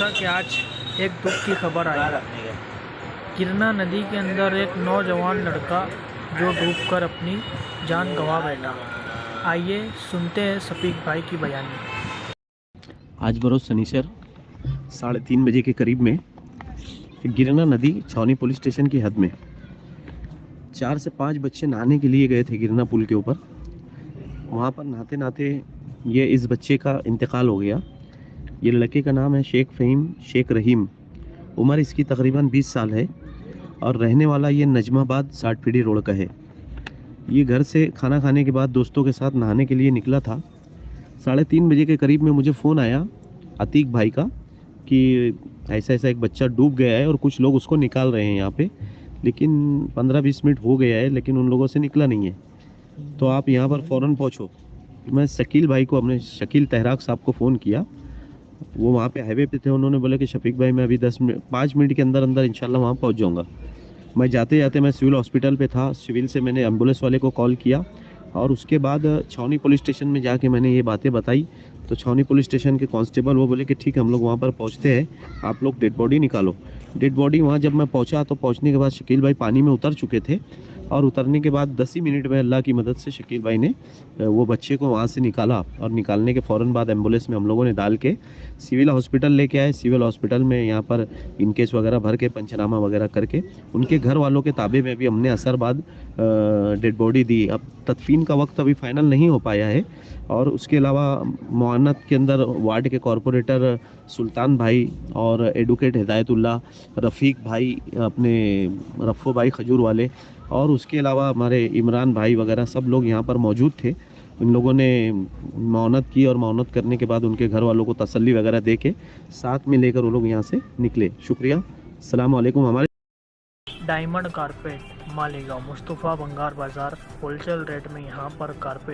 जैसा कि आज एक दुख की खबर आई। गिरना नदी के अंदर एक नौजवान लड़का जो डूबकर अपनी जान गंवा बैठा। आइए सुनते हैं शफीक भाई की बयानी। आज बरोज शनिचर 3:30 बजे के करीब में गिरना नदी छावनी पुलिस स्टेशन की हद में 4 से 5 बच्चे नहाने के लिए गए थे गिरना पुल के ऊपर। वहाँ पर नहाते नहाते ये इस बच्चे का इंतकाल हो गया। ये लड़के का नाम है शेख फ़हीम शेख रहीम। उम्र इसकी तकरीबन 20 साल है और रहने वाला ये नजमाबाद साठपीड़ी रोड का है। ये घर से खाना खाने के बाद दोस्तों के साथ नहाने के लिए निकला था। 3:30 बजे के करीब में मुझे फ़ोन आया अतीक भाई का कि ऐसा ऐसा एक बच्चा डूब गया है और कुछ लोग उसको निकाल रहे हैं यहाँ पे, लेकिन 15-20 मिनट हो गया है लेकिन उन लोगों से निकला नहीं है, तो आप यहाँ पर फ़ौरन पहुँचो। मैं शकील भाई को, अपने शकील तहराक साहब को फ़ोन किया। वो वहाँ पे हाईवे पे थे। उन्होंने बोला कि शफीक भाई मैं अभी 5 मिनट के अंदर अंदर इंशाल्लाह वहाँ पहुँच जाऊँगा। मैं जाते जाते मैं सिविल हॉस्पिटल पे था। सिविल से मैंने एम्बुलेंस वाले को कॉल किया और उसके बाद छावनी पुलिस स्टेशन में जाके मैंने ये बातें बताई। तो छावनी पुलिस स्टेशन के कांस्टेबल वो बोले कि ठीक है हम लोग वहाँ पर पहुँचते हैं, आप लोग डेड बॉडी निकालो। डेड बॉडी वहाँ जब मैं पहुँचा तो पहुँचने के बाद शकील भाई पानी में उतर चुके थे और उतरने के बाद 10 ही मिनट में अल्लाह की मदद से शकील भाई ने वो बच्चे को वहाँ से निकाला और निकालने के फ़ौरन बाद एम्बुलेंस में हम लोगों ने डाल के सिविल हॉस्पिटल लेके आए। सिविल हॉस्पिटल में यहाँ पर इनकेस वगैरह भर के पंचनामा वगैरह करके उनके घर वालों के ताबे में भी हमने असर बाद डेड बॉडी दी। अब तदफीन का वक्त अभी फाइनल नहीं हो पाया है। और उसके अलावा मुआनत के अंदर वार्ड के कॉरपोरेटर सुल्तान भाई और एडवोकेट हिदायतुल्लाह, रफ़ीक भाई, अपने रफ़ो भाई खजूर वाले, और उसके अलावा हमारे इमरान भाई वगैरह सब लोग यहाँ पर मौजूद थे। इन लोगों ने मौनत की और मौनत करने के बाद उनके घर वालों को तसल्ली वगैरह दे के साथ में लेकर वो लोग यहाँ से निकले। शुक्रिया, अस्सलाम वालेकुम। हमारे डायमंड कारपेट मालेगांव मुस्तफ़ा बंगार बाज़ार होलसेल रेट में यहाँ पर कारपेट